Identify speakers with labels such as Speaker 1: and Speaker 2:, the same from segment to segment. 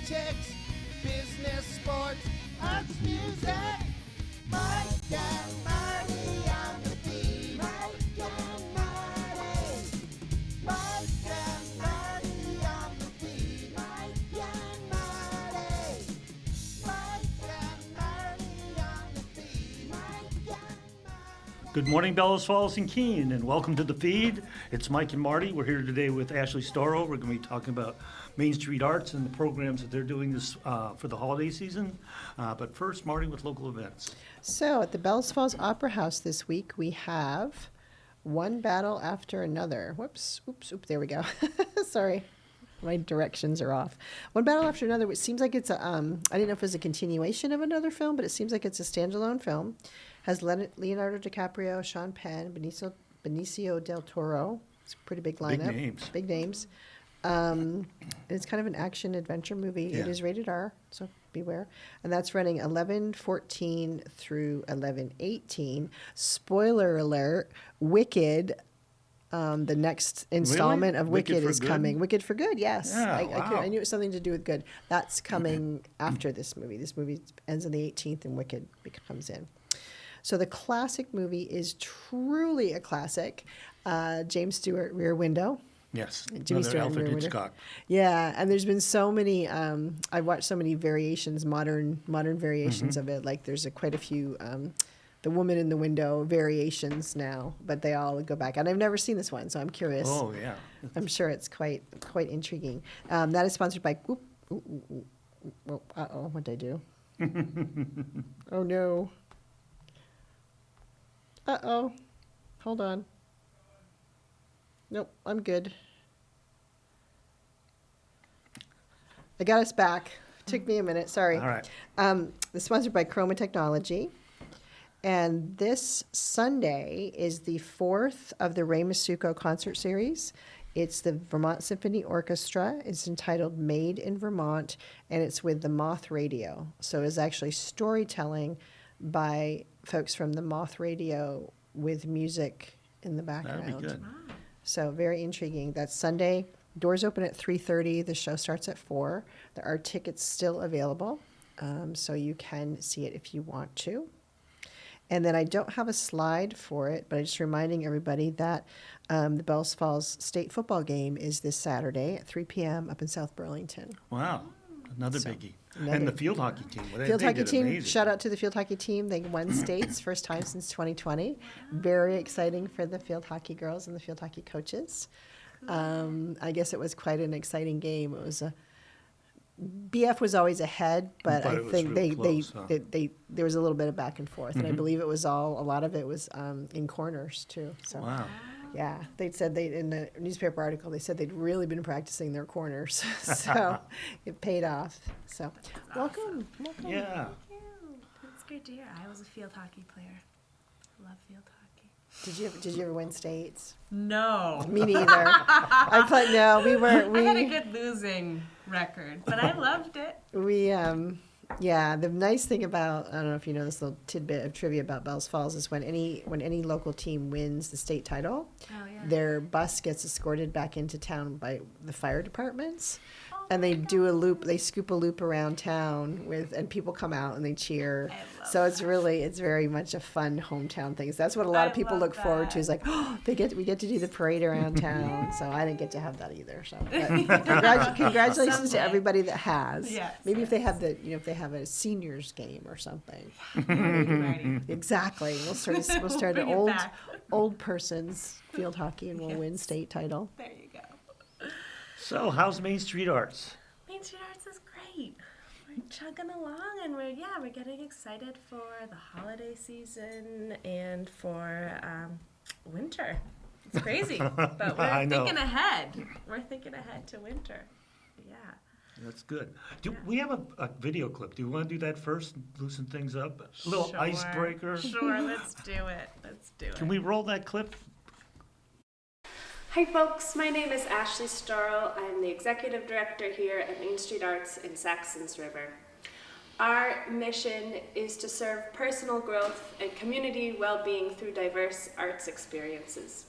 Speaker 1: politics, business, sports, arts, music. Mike and Marty on the feed. Mike and Marty. Mike and Marty on the feed. Mike and Marty. Mike and Marty on the feed. Mike and Marty.
Speaker 2: Good morning, Bellows Falls and Keene, and welcome to the feed. It's Mike and Marty. We're here today with Ashley Storrow. We're going to be talking about Main Street Arts and the programs that they're doing this for the holiday season. But first, Marty with local events.
Speaker 3: So at the Bellows Falls Opera House this week, we have One Battle After Another. Whoops, there we go. Sorry, my directions are off. One Battle After Another, which seems like it's a, I didn't know if it was a continuation of another film, but it seems like it's a standalone film. Has Leonardo DiCaprio, Sean Penn, Benicio del Toro. It's a pretty big lineup. Big names. It's kind of an action-adventure movie.
Speaker 2: Yeah.
Speaker 3: It is rated R, so beware. And that's running 11/14 through 11/18. Spoiler alert, Wicked, the next installment of Wicked is coming. Wicked for Good, yes.
Speaker 2: Yeah, wow.
Speaker 3: I knew it was something to do with good. That's coming after this movie. This movie ends on the 18th and Wicked comes in. So the classic movie is truly a classic. James Stewart, Rear Window.
Speaker 2: Yes,
Speaker 3: Jimmy
Speaker 2: another
Speaker 3: Stewart,
Speaker 2: Alfred
Speaker 3: Rear Window.
Speaker 2: Hitchcock.
Speaker 3: Yeah, and there's been so many. I've watched so many variations, modern variations of it. Like there's quite a few, the Woman in the Window variations now, but they all go back. And I've never seen this one, so I'm curious.
Speaker 2: Oh, yeah.
Speaker 3: I'm sure it's quite intriguing. That is sponsored by. What did I do? Oh no. Hold on. Nope, I'm good. I got us back. Took me a minute, sorry.
Speaker 2: All right.
Speaker 3: It's sponsored by Chroma Technology. And this Sunday is the 4th of the Ray Masuko concert series. It's the Vermont Symphony Orchestra. It's entitled Made in Vermont, and it's with the Moth Radio. So it's actually storytelling by folks from the Moth Radio with music in the background.
Speaker 2: That'd be good.
Speaker 3: So very intriguing. That's Sunday. Doors open at 3:30. The show starts at 4. There are tickets still available, so you can see it if you want to. And then I don't have a slide for it, but I'm just reminding everybody that the Bellows Falls State football game is this Saturday at 3 p.m. up in South Burlington.
Speaker 2: Wow, another
Speaker 3: So,
Speaker 2: biggie.
Speaker 3: another-
Speaker 2: And the field hockey team. Well,
Speaker 3: Field
Speaker 2: they
Speaker 3: hockey
Speaker 2: did
Speaker 3: team,
Speaker 2: amazing.
Speaker 3: shout out to the field hockey team. They won states, first time since 2020. Very exciting for the field hockey girls and the field hockey coaches. I guess it was quite an exciting game. It was BF was always ahead, but
Speaker 2: But
Speaker 3: I
Speaker 2: it was
Speaker 3: think
Speaker 2: real close, huh?
Speaker 3: they there was a little bit of back and forth, and I believe it was a lot of it was in corners too. So
Speaker 2: Wow.
Speaker 3: yeah, they said in the newspaper article they said they'd really been practicing their corners, so it paid off. So welcome.
Speaker 2: Yeah.
Speaker 4: Thank you. That's great to hear. I was a field hockey player. Love field hockey.
Speaker 3: Did you ever win states?
Speaker 4: No.
Speaker 3: Me neither. I played. No,
Speaker 4: I had a good losing record, but I loved it.
Speaker 3: Yeah, the nice thing about, I don't know if you know this little tidbit of trivia about Bellows Falls is when any local team wins the state title,
Speaker 4: Oh, yeah.
Speaker 3: their bus gets escorted back into town by the fire departments. And they do a loop, they scoop a loop around town and people come out and they cheer.
Speaker 4: I love
Speaker 3: So it's very much a fun hometown thing. So that's what a lot of
Speaker 4: I
Speaker 3: people
Speaker 4: love
Speaker 3: look forward to
Speaker 4: that.
Speaker 3: is like, oh, we get to do the parade around town. So I didn't get to have that either. So but congratulations to
Speaker 4: Someday.
Speaker 3: everybody that has.
Speaker 4: Yes,
Speaker 3: Maybe if they have if they have a seniors game or something.
Speaker 4: Ready.
Speaker 3: Exactly. We'll start
Speaker 4: Bring
Speaker 3: an
Speaker 4: it back.
Speaker 3: old person's field hockey and we'll win state title.
Speaker 4: There you go.
Speaker 2: So, how's Main Street Arts?
Speaker 4: Main Street Arts is great. We're chugging along, and we're getting excited for the holiday season and for winter. It's crazy, but
Speaker 2: I
Speaker 4: we're
Speaker 2: know.
Speaker 4: thinking ahead. We're thinking ahead to winter. Yeah.
Speaker 2: That's good. We have a video clip. Do you want to do that first? Loosen things up? A little
Speaker 4: Sure.
Speaker 2: icebreaker?
Speaker 4: Sure, let's do it. Let's do it.
Speaker 2: Can we roll that clip?
Speaker 5: Hi folks, my name is Ashley Storrow. I'm the Executive Director here at Main Street Arts in Saxons River. Our mission is to serve personal growth and community well-being through diverse arts experiences.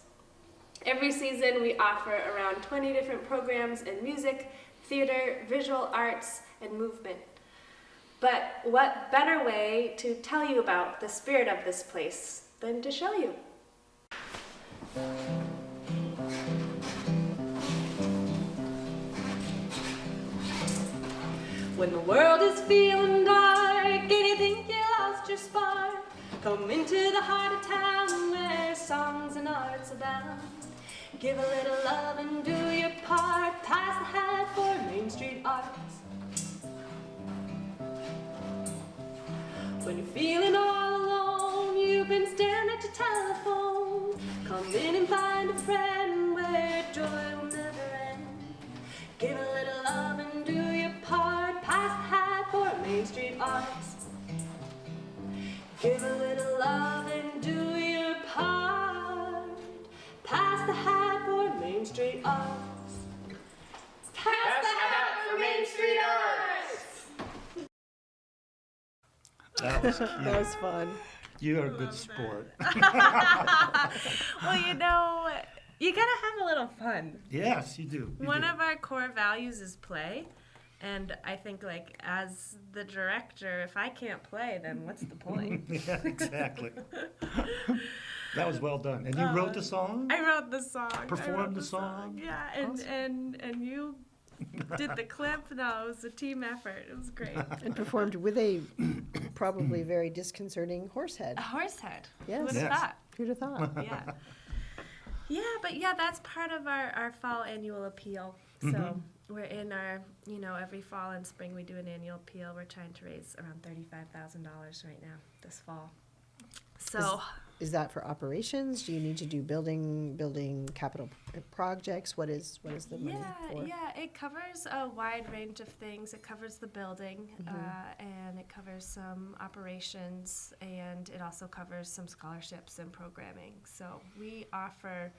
Speaker 5: Every season we offer around 20 different programs and music theater, visual arts, and movement. But what better way to tell you about the spirit of this place than to show you? When the world is feeling dark and you think you lost your spark, come into the heart of town where songs and arts abound. Give a little love and do your part, pass the hat for Main Street Arts. When you're feeling all alone, you've been staring at your telephone, come in and find a friend where joy will never end. Give a little love and do your part, pass the hat for Main Street Arts. Give a little love and do your part, pass the hat for Main Street Arts. Pass the hat for Main Street Arts!
Speaker 2: That was
Speaker 3: That was fun.
Speaker 2: You are a good sport.
Speaker 4: Well, you gotta have a little fun.
Speaker 2: Yes, you do. You
Speaker 4: One
Speaker 2: do.
Speaker 4: of our core values is play. And I think, like, as the director, if I can't play, then what's the point?
Speaker 2: Yeah, exactly. That was well done. And you wrote the song?
Speaker 4: I wrote the song.
Speaker 2: Performed the song?
Speaker 4: Yeah, and you did the clip. No, it was a team effort. It was great.
Speaker 3: And performed with a probably very disconcerting horse head.
Speaker 4: A horse head.
Speaker 3: Yes.
Speaker 4: Who would
Speaker 2: Yes.
Speaker 4: have thought?
Speaker 3: Who'd have thought?
Speaker 4: Yeah. Yeah, but yeah, that's part of our fall annual appeal. So we're in our, every fall and spring we do an annual appeal. We're trying to raise around $35,000 right now this fall. So
Speaker 3: Is that for operations? Do you need to do building capital projects? What is the money for?
Speaker 4: yeah, it covers a wide range of things. It covers the building, and it covers some operations, and it also covers some scholarships and programming. So we offer,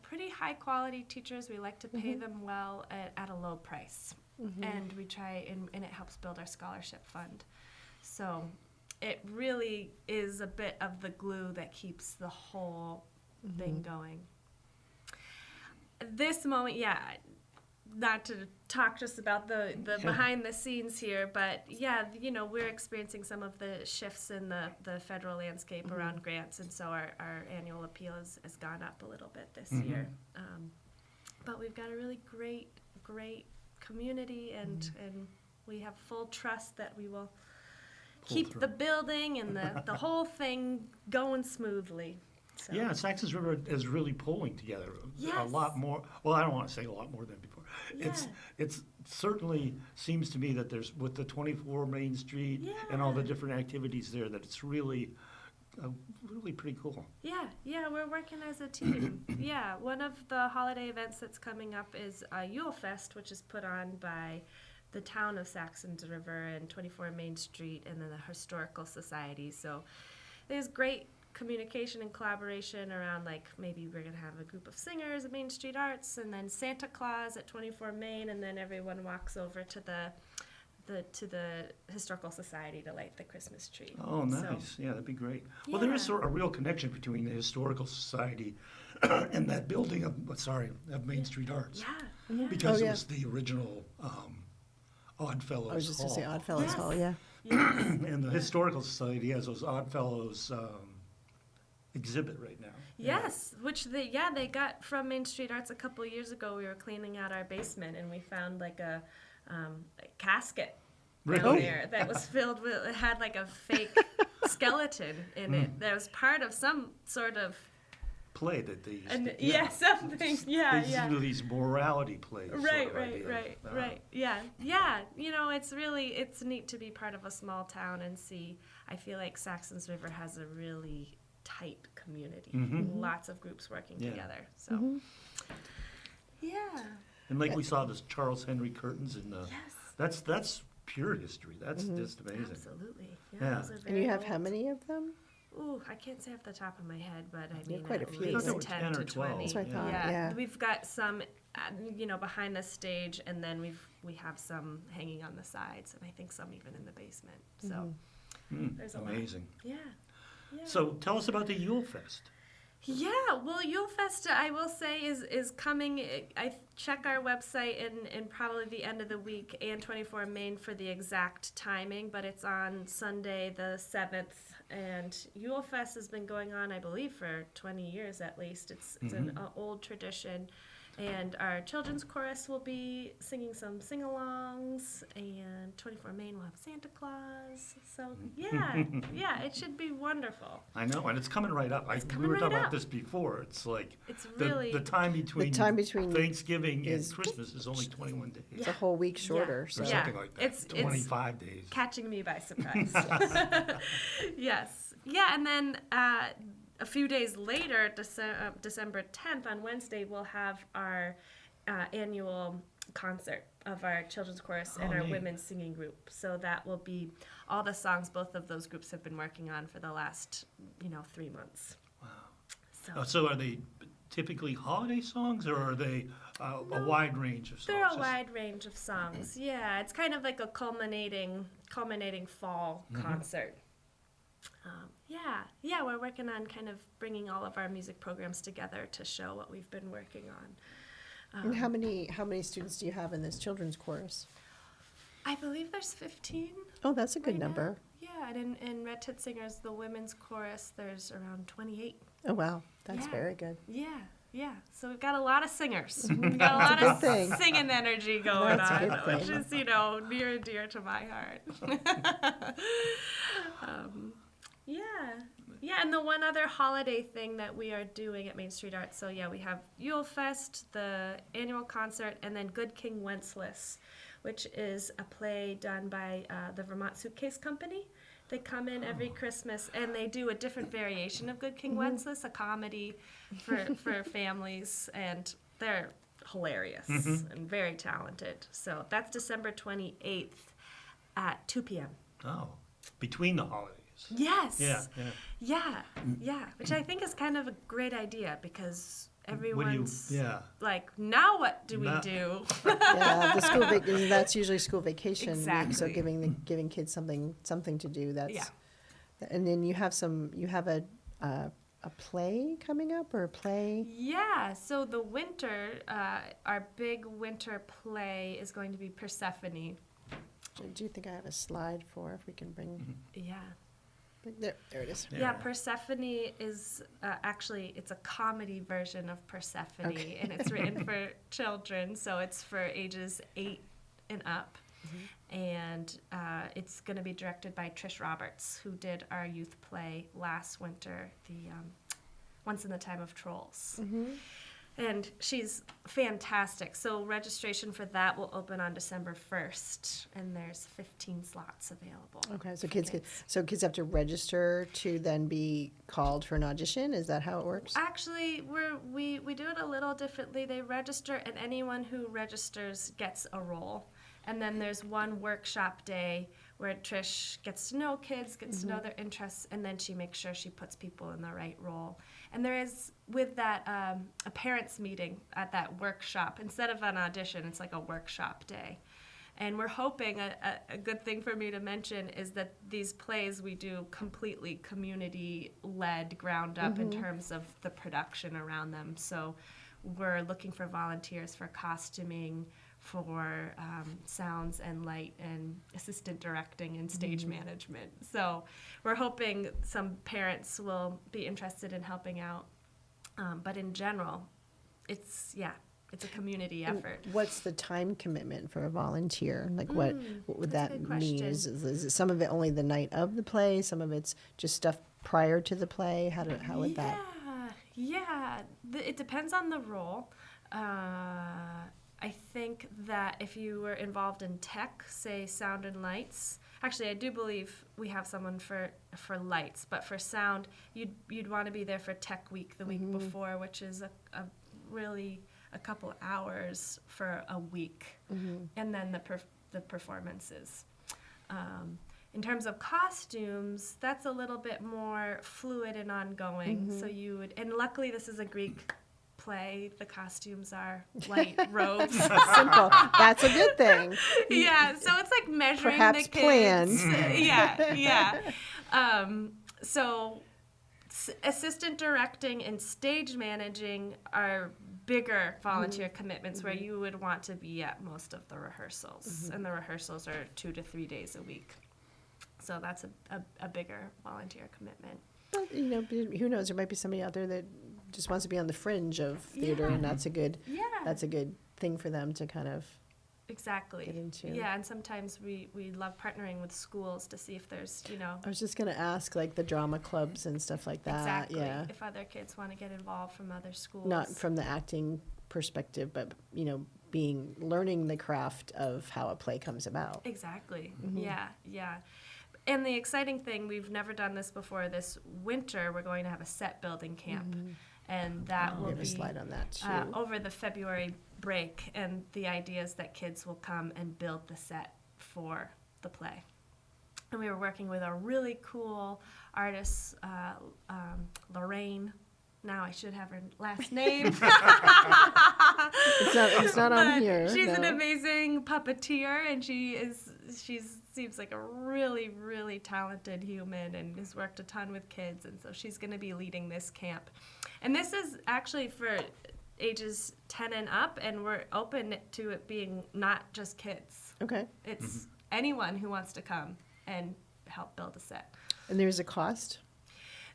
Speaker 4: pretty high quality teachers. We like to pay them well at a low price, and we try and it helps build our scholarship fund. So it really is a bit of the glue that keeps the whole thing going. This moment, not to talk just about the behind the scenes here, but we're experiencing some of the shifts in the federal landscape around grants, and so our annual appeal has gone up a little bit this year. But we've got a really great community, and we have full trust that we will keep the building and the whole thing going smoothly. So.
Speaker 2: Yeah, Saxons River is really pulling together a
Speaker 4: Yes.
Speaker 2: lot more. Well, I don't want to say a lot more than before. It's certainly seems to me that there's, with the 24 Main Street and all the different activities there, that it's really pretty cool.
Speaker 4: Yeah, we're working as a team. One of the holiday events that's coming up is Yule Fest, which is put on by the town of Saxons River and 24 Main Street, and then the Historical Society. So there's great communication and collaboration around, like, maybe we're going to have a group of singers at Main Street Arts, and then Santa Claus at 24 Main, and then everyone walks over to the Historical Society to light the Christmas tree.
Speaker 2: Oh, nice.
Speaker 4: So,
Speaker 2: Yeah, that'd be great. Well, there is sort of a real connection between the Historical Society and that building of Main Street Arts. Because it was the original Oddfellows
Speaker 3: I was just going to say
Speaker 2: Hall.
Speaker 3: Oddfellows Hall, yeah.
Speaker 2: And the Historical Society has those Oddfellows exhibit right now.
Speaker 4: Yes, which they got from Main Street Arts a couple of years ago. We were cleaning out our basement, and we found like a casket down
Speaker 2: Really?
Speaker 4: there that was filled with, it had like a fake skeleton in it. That was part of some sort of
Speaker 2: Play that they used
Speaker 4: and
Speaker 2: to,
Speaker 4: something.
Speaker 2: They used to do these morality plays.
Speaker 4: Right. Yeah. It's neat to be part of a small town and see. I feel like Saxons River has a really tight community. Lots of groups working together. So,
Speaker 2: And like we saw this Charles Henry curtains in the.
Speaker 4: Yes.
Speaker 2: That's pure history. That's just amazing.
Speaker 4: Absolutely.
Speaker 2: Yeah.
Speaker 4: Those are
Speaker 3: And
Speaker 4: very
Speaker 3: you have
Speaker 4: old.
Speaker 3: how many of them?
Speaker 4: Ooh, I can't say off the top of my head, but I mean
Speaker 3: quite a
Speaker 4: at
Speaker 3: few. I
Speaker 4: least
Speaker 3: thought there
Speaker 2: were
Speaker 4: 10
Speaker 2: 10
Speaker 4: to
Speaker 2: or 12.
Speaker 4: 20.
Speaker 3: That's what I thought, yeah.
Speaker 4: We've got some, behind the stage, and then we have some hanging on the sides, and I think some even in the basement. So there's a lot.
Speaker 2: Amazing.
Speaker 4: Yeah.
Speaker 2: So tell us about the Yule Fest.
Speaker 4: Yeah, well, Yule Fest, I will say, is coming. I check our website in probably the end of the week and 24 Main for the exact timing, but it's on Sunday the 7th. And Yule Fest has been going on, I believe, for 20 years at least. It's an old tradition. And our children's chorus will be singing some sing-alongs, and 24 Main will have Santa Claus. So, yeah, it should be wonderful.
Speaker 2: I know, and it's coming right up. We
Speaker 4: coming
Speaker 2: were
Speaker 4: right
Speaker 2: talking
Speaker 4: up.
Speaker 2: about this before. It's like
Speaker 4: It's really...
Speaker 2: the time between Thanksgiving and
Speaker 3: is-
Speaker 2: Christmas is only 21 days.
Speaker 3: It's a whole week shorter.
Speaker 2: Or
Speaker 3: So.
Speaker 4: Yeah.
Speaker 2: something like that.
Speaker 4: It's
Speaker 2: 25 days.
Speaker 4: catching me by surprise. Yes. Yeah, and then a few days later, December 10th, on Wednesday, we'll have our annual concert of our children's chorus and our
Speaker 2: neat.
Speaker 4: women's singing group. So that will be all the songs both of those groups have been working on for the last, 3 months. Wow.
Speaker 2: So are they typically holiday songs, or are they a wide range of songs?
Speaker 4: They're a wide range of songs. Yeah, it's kind of like a culminating fall concert. Yeah, we're working on kind of bringing all of our music programs together to show what we've been working on.
Speaker 3: And how many students do you have in this children's chorus?
Speaker 4: I believe there's 15.
Speaker 3: Oh, that's a good
Speaker 4: right now.
Speaker 3: number.
Speaker 4: Yeah, and in Red Tit Singers, the women's chorus, there's around 28.
Speaker 3: Oh, wow, that's
Speaker 4: Yeah.
Speaker 3: very good.
Speaker 4: Yeah. So we've got a lot of singers. We've got a lot of
Speaker 3: thing.
Speaker 4: singing energy going
Speaker 3: That's a
Speaker 4: on,
Speaker 3: good
Speaker 4: which
Speaker 3: thing.
Speaker 4: is, near and dear to my heart. Yeah, and the one other holiday thing that we are doing at Main Street Arts, so yeah, we have Yule Fest, the annual concert, and then Good King Wenceslas, which is a play done by the Vermont Suitcase Company. They come in every Christmas and they do a different variation of Good King Wenceslas, a comedy for families, and they're hilarious and very talented. So that's December 28th at 2 p.m.
Speaker 2: Oh, between the holidays.
Speaker 4: Yes.
Speaker 2: Yeah.
Speaker 4: Which I think is kind of a great idea because
Speaker 2: What
Speaker 4: everyone's
Speaker 2: do you,
Speaker 4: like, now what do we
Speaker 2: Now-
Speaker 4: do?
Speaker 3: Yeah, the school that's usually school vacation week, so
Speaker 4: Exactly.
Speaker 3: giving kids something to do. That's
Speaker 4: Yeah.
Speaker 3: And then you have a play coming up, or a play.
Speaker 4: Yeah, so the winter, our big winter play is going to be Persephone.
Speaker 3: Do you think I have a slide for if we can bring?
Speaker 4: Yeah.
Speaker 3: There it is.
Speaker 4: Yeah, Persephone is actually, it's a comedy version of Persephone,
Speaker 3: Okay.
Speaker 4: and it's written for children, so it's for ages 8 and up. And it's going to be directed by Trish Roberts, who did our youth play last winter, the Once in the Time of Trolls. And she's fantastic. So registration for that will open on December 1st, and there's 15 slots available.
Speaker 3: Okay, so
Speaker 4: for
Speaker 3: kids have to register to then be called for an audition. Is that how it works?
Speaker 4: Actually, we do it a little differently. They register, and anyone who registers gets a role. And then there's one workshop day where Trish gets to know kids, gets to know their interests, and then she makes sure she puts people in the right role. And there is, with that, a parents' meeting at that workshop. Instead of an audition, it's like a workshop day. And we're hoping, a good thing for me to mention is that these plays we do completely community-led, ground up in terms of the production around them. So we're looking for volunteers for costuming, for sounds and light and assistant directing and stage management. So we're hoping some parents will be interested in helping out. But in general, it's a community effort.
Speaker 3: What's the time commitment for a volunteer? Like what would
Speaker 4: that's a
Speaker 3: that
Speaker 4: good
Speaker 3: mean?
Speaker 4: question.
Speaker 3: Is it some of it only the night of the play? Some of it's just stuff prior to the play? How would that?
Speaker 4: Yeah. It depends on the role. I think that if you were involved in tech, say sound and lights, actually I do believe we have someone for lights, but for sound, you'd want to be there for tech week the week before, which is a couple hours for a week, and then the performances. In terms of costumes, that's a little bit more fluid and ongoing. So and luckily this is a Greek play. The costumes are white robes.
Speaker 3: Simple. That's a good thing.
Speaker 4: Yeah, so it's like measuring
Speaker 3: Perhaps
Speaker 4: the kids.
Speaker 3: planned.
Speaker 4: Yeah. So Assistant directing and stage managing are bigger volunteer commitments where you would want to be at most of the rehearsals, and the rehearsals are 2 to 3 days a week. So that's a bigger volunteer commitment.
Speaker 3: Well, you know, who knows? There might be somebody out there that just wants to be on the fringe of theater, and that's a good thing for them to kind of
Speaker 4: Exactly.
Speaker 3: get into.
Speaker 4: Yeah, and sometimes we love partnering with schools to see if there's,
Speaker 3: I was just going to ask, like, the drama clubs and stuff like that.
Speaker 4: exactly,
Speaker 3: Yeah.
Speaker 4: if other kids want to get involved from other schools.
Speaker 3: Not from the acting perspective, but, you know, learning the craft of how a play comes about.
Speaker 4: Exactly. Yeah. And the exciting thing, we've never done this before. This winter, we're going to have a set building camp, and that
Speaker 3: We
Speaker 4: will
Speaker 3: have a
Speaker 4: be
Speaker 3: slide on that, too.
Speaker 4: over the February break. And the idea is that kids will come and build the set for the play. And we were working with a really cool artist, Lorraine. Now I should have her last name.
Speaker 3: It's not on
Speaker 4: But
Speaker 3: here.
Speaker 4: She's an
Speaker 3: no.
Speaker 4: amazing puppeteer, and she seems like a really, really talented human and has worked a ton with kids, and so she's going to be leading this camp. And this is actually for ages 10 and up, and we're open to it being not just kids.
Speaker 3: Okay.
Speaker 4: It's anyone who wants to come and help build a set.
Speaker 3: And there's a cost?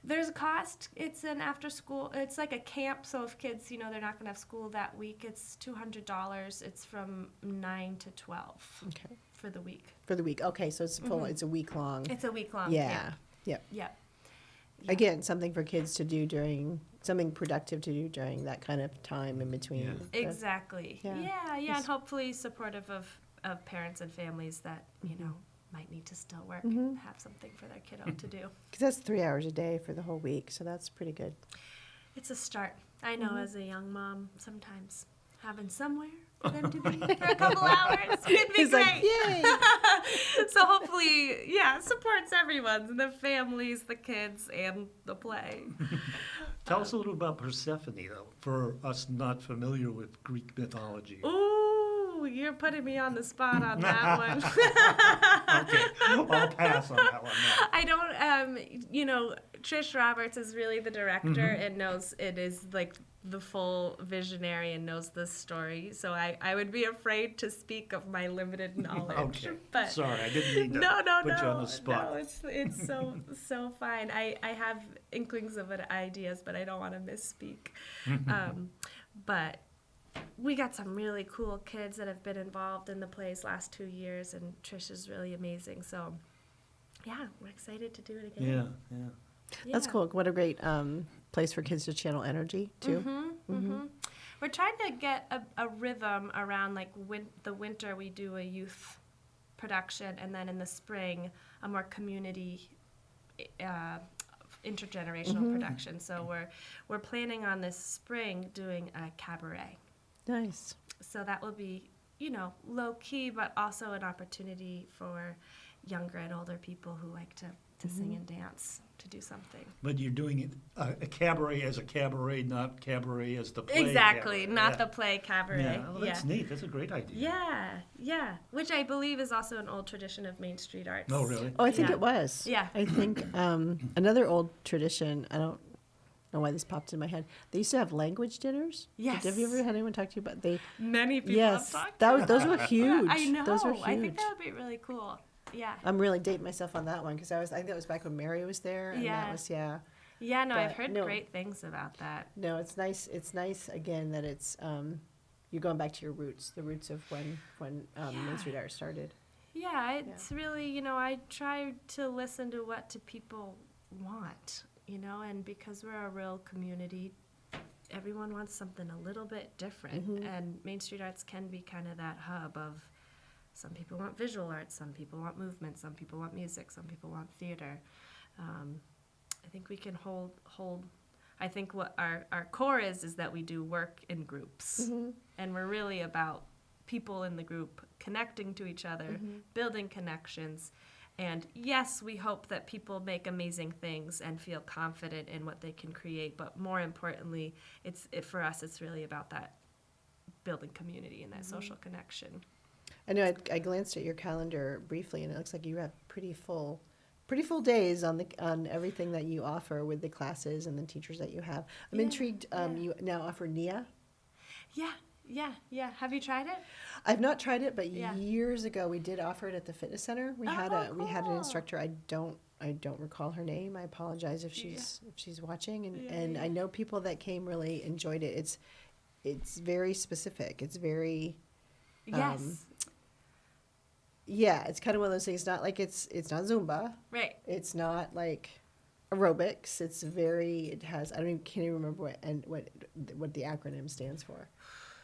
Speaker 4: There's a cost. It's an after school. It's like a camp. So if kids, they're not going to have school that week, it's $200. It's from 9 to 12
Speaker 3: Okay.
Speaker 4: for the week.
Speaker 3: For the week. Okay, so it's full. It's a week long.
Speaker 4: It's a week long
Speaker 3: Yeah.
Speaker 4: camp.
Speaker 3: Yep.
Speaker 4: Yeah.
Speaker 3: Again, something for kids to do something productive to do during that kind of time in between.
Speaker 2: Yeah.
Speaker 4: Exactly.
Speaker 3: Yeah.
Speaker 4: Yeah.
Speaker 3: Yes.
Speaker 4: And hopefully supportive of parents and families that, might need to still work
Speaker 3: Mm-hmm.
Speaker 4: and have something for their kiddo to do.
Speaker 3: Because that's 3 hours a day for the whole week, so that's pretty good.
Speaker 4: It's a start. I know as a young mom, sometimes having somewhere for them to be for a couple hours would be
Speaker 3: He's
Speaker 4: great.
Speaker 3: like, yay!
Speaker 4: So hopefully, supports everyone, the families, the kids, and the play.
Speaker 2: Tell us a little about Persephone, though, for us not familiar with Greek mythology.
Speaker 4: Ooh, you're putting me on the spot on that one.
Speaker 2: Okay, I'll pass on that one. Now.
Speaker 4: I don't, Trish Roberts is really the director and knows it is like the full visionary and knows this story. So I would be afraid to speak of my limited knowledge.
Speaker 2: Okay,
Speaker 4: But
Speaker 2: sorry, I didn't mean to put you on the spot.
Speaker 4: No, it's so fine. I have inklings of ideas, but I don't want to misspeak. But we got some really cool kids that have been involved in the plays last 2 years, and Trish is really amazing. So, yeah, we're excited to do it again.
Speaker 2: Yeah.
Speaker 3: That's
Speaker 4: Yeah.
Speaker 3: cool. What a great place for kids to channel energy, too.
Speaker 4: We're trying to get a rhythm around, like, the winter we do a youth production, and then in the spring a more community intergenerational production. So we're planning on this spring doing a cabaret.
Speaker 3: Nice.
Speaker 4: So that will be, low key, but also an opportunity for younger and older people who like to sing and dance to do something.
Speaker 2: But you're doing it a cabaret as a cabaret, not cabaret as the play.
Speaker 4: Exactly,
Speaker 2: cabaret.
Speaker 4: not the play cabaret.
Speaker 2: Yeah, well, that's neat. That's a great idea.
Speaker 4: Yeah. Which I believe is also an old tradition of Main Street Arts.
Speaker 2: Oh, really?
Speaker 3: Oh, I think
Speaker 4: Yeah.
Speaker 3: it was.
Speaker 4: Yeah.
Speaker 3: I think another old tradition, I don't know why this popped in my head. They used to have language dinners.
Speaker 4: Yes.
Speaker 3: Have you ever had anyone talk to you about
Speaker 4: Many people
Speaker 3: Yes.
Speaker 4: have talked
Speaker 3: Those were huge.
Speaker 4: I know.
Speaker 3: Those were huge.
Speaker 4: I think that would be really cool. Yeah.
Speaker 3: I'm really dating myself on that one because I think that was back when Mary was there. And
Speaker 4: Yeah.
Speaker 3: that was,
Speaker 4: Yeah, no, I've
Speaker 3: But
Speaker 4: heard
Speaker 3: no.
Speaker 4: great things about that.
Speaker 3: No, it's nice. It's nice again that it's you're going back to your roots, the roots of when Main Street Art started.
Speaker 4: Yeah, it's really, I try to listen to what people want, and because we're a real community, everyone wants something a little bit different. And Main Street Arts can be kind of that hub of some people want visual arts, some people want movement, some people want music, some people want theater. I think we can hold. I think what our core is that we do work in groups, and we're really about people in the group connecting to each other, building connections, and yes, we hope that people make amazing things and feel confident in what they can create. But more importantly, for us, it's really about that building community and that social connection.
Speaker 3: I know I glanced at your calendar briefly, and it looks like you have pretty full pretty full days on everything that you offer with the classes and the teachers that you have. I'm
Speaker 4: Yeah,
Speaker 3: intrigued. You now offer Nia.
Speaker 4: Yeah. Have you tried it?
Speaker 3: I've not tried it, but
Speaker 4: Yeah.
Speaker 3: years ago we did offer it at the fitness center. We had
Speaker 4: Oh,
Speaker 3: we had an
Speaker 4: cool.
Speaker 3: instructor. I don't recall her name. I apologize if she's watching. And I know people that came really enjoyed it. It's very specific. It's very
Speaker 4: Yes.
Speaker 3: yeah. It's kind of one of those things. Not like it's not Zumba.
Speaker 4: Right.
Speaker 3: It's not like aerobics. It's very. It has. Can't even remember what the acronym stands for.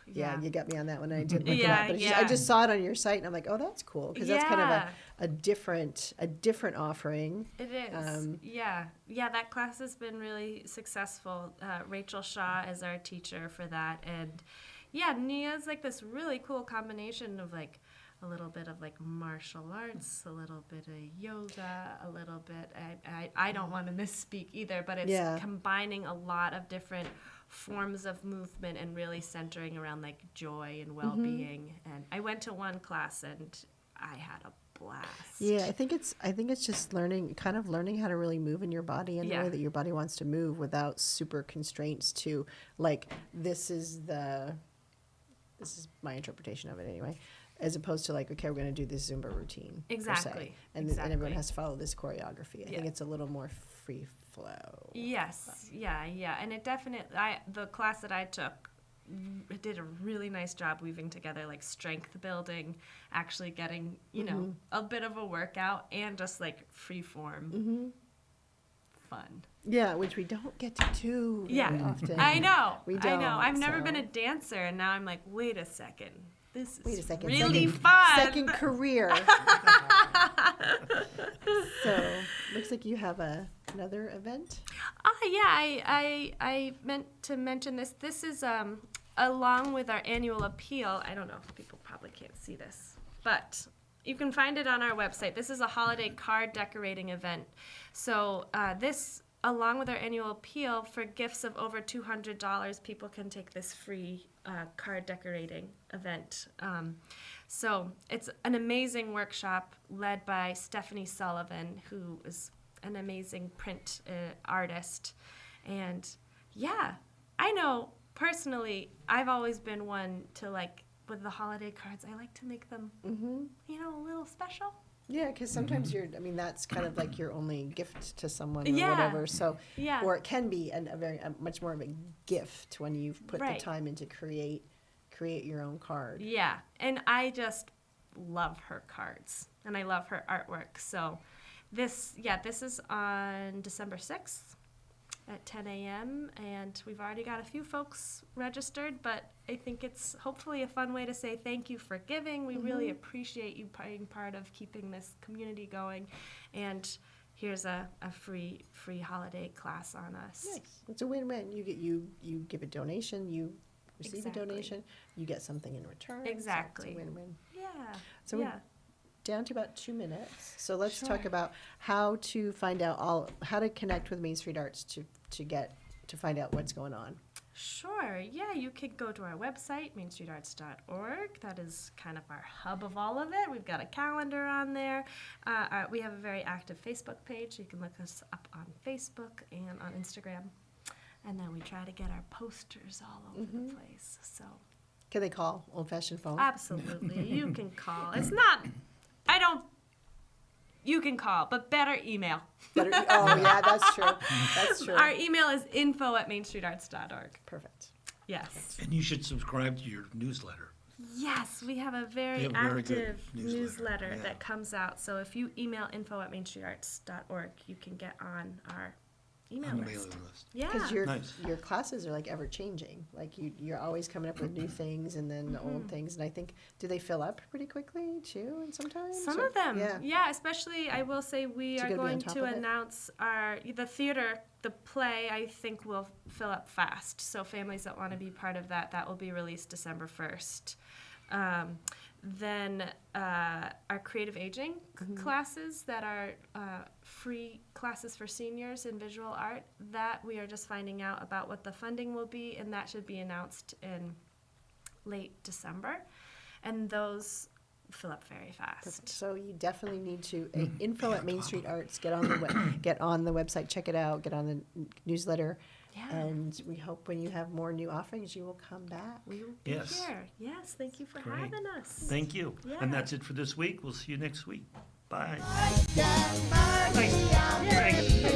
Speaker 3: Yeah, you got me on that one. I didn't look it
Speaker 4: Yeah,
Speaker 3: up, but
Speaker 4: yeah.
Speaker 3: I just saw it on your site, and I'm like, oh, that's cool because that's kind of
Speaker 4: Yeah.
Speaker 3: a different offering.
Speaker 4: It is. Yeah. That class has been really successful. Rachel Shaw is our teacher for that, and yeah, Nia's like this really cool combination of like a little bit of like martial arts, a little bit of yoga, a little bit. I don't want to misspeak either, but it's combining a lot of different forms of movement and really centering around like joy and well-being. And I went to one class and I had a blast.
Speaker 3: Yeah, I think it's just learning how to really move in your body in the way that your body wants to move without super constraints to like this is my interpretation of it anyway. As opposed to like, okay, we're going to do this Zumba routine.
Speaker 4: Exactly.
Speaker 3: Per se, and everyone has to follow this choreography. I think it's a little more free flow.
Speaker 4: Yes. Yeah. And it definitely, the class that I took, it did a really nice job weaving together like strength building, actually getting, a bit of a workout and just like free form fun.
Speaker 3: Yeah, which we don't get to do very often.
Speaker 4: I know.
Speaker 3: We don't.
Speaker 4: I've never been a dancer, and now I'm like, wait a second. This is
Speaker 3: second
Speaker 4: really fun.
Speaker 3: Second career. So, looks like you have another event.
Speaker 4: I meant to mention this. This is along with our annual appeal. I don't know if people probably can't see this, but you can find it on our website. This is a holiday card decorating event. So this, along with our annual appeal, for gifts of over $200, people can take this free card decorating event. So it's an amazing workshop led by Stephanie Sullivan, who is an amazing print artist. And yeah, I know personally, I've always been one to like, with the holiday cards, I like to make them, a little special.
Speaker 3: Yeah, because sometimes that's kind of like your only gift to someone or
Speaker 4: Yeah.
Speaker 3: whatever. So,
Speaker 4: Yeah.
Speaker 3: or it can be a much more of a gift when you've put the time into create your own card.
Speaker 4: Yeah, and I just love her cards, and I love her artwork. So this is on December 6th at 10 a.m., and we've already got a few folks registered, but I think it's hopefully a fun way to say thank you for giving. We really appreciate you being part of keeping this community going, and here's a free holiday class on us.
Speaker 3: Nice. It's a win-win. You give a donation, you receive
Speaker 4: Exactly.
Speaker 3: a donation, you get something in return.
Speaker 4: Exactly.
Speaker 3: So it's a win-win.
Speaker 4: Yeah.
Speaker 3: So we're down to about 2 minutes. So let's
Speaker 4: Sure.
Speaker 3: talk about how to find out how to connect with Main Street Arts to find out what's going on.
Speaker 4: Sure. Yeah, you could go to our website, mainstreetarts.org. That is kind of our hub of all of it. We've got a calendar on there. We have a very active Facebook page. You can look us up on Facebook and on Instagram. And then we try to get our posters all over the place. So
Speaker 3: Can they call? Old-fashioned phone?
Speaker 4: absolutely, you can call. You can call, but better email.
Speaker 3: Oh, yeah, that's true. That's true.
Speaker 4: Our email is info@mainstreetarts.org.
Speaker 3: Perfect.
Speaker 4: Yes.
Speaker 2: And you should subscribe to your newsletter.
Speaker 4: Yes, we have a very
Speaker 2: You have a very good
Speaker 4: active
Speaker 2: newsletter,
Speaker 4: newsletter
Speaker 2: yeah.
Speaker 4: that comes out. So if you email info@mainstreetarts.org, you can get on our email
Speaker 2: On the
Speaker 4: list.
Speaker 2: mailing list.
Speaker 4: Yeah.
Speaker 3: Because
Speaker 2: Nice.
Speaker 3: your classes are like ever changing. Like you're always coming up with new things and then old things. And I think, do they fill up pretty quickly too? And sometimes
Speaker 4: Some
Speaker 3: or-
Speaker 4: of them,
Speaker 3: Yeah.
Speaker 4: especially I will say we
Speaker 3: So
Speaker 4: are
Speaker 3: you gotta be on
Speaker 4: going
Speaker 3: top
Speaker 4: to
Speaker 3: of it?
Speaker 4: announce the theater, the play. I think will fill up fast. So families that want to be part of that will be released December 1st. Then our creative aging classes that are free classes for seniors in visual art, that we are just finding out about what the funding will be, and that should be announced in late December. And those fill up very fast.
Speaker 3: So you definitely need to info at Main Street Arts. Get on the get on the website, check it out. Get on the newsletter,
Speaker 4: Yeah.
Speaker 3: and we hope when you have more new offerings, you will come back.
Speaker 4: We will be
Speaker 2: Yes.
Speaker 4: here. Yes, thank you for
Speaker 2: Great.
Speaker 4: having us.
Speaker 2: Thank you.
Speaker 4: Yeah.
Speaker 2: And that's it for this week. We'll see you next week. Bye.
Speaker 1: Mike and Marty on the
Speaker 2: Thanks.
Speaker 1: feed.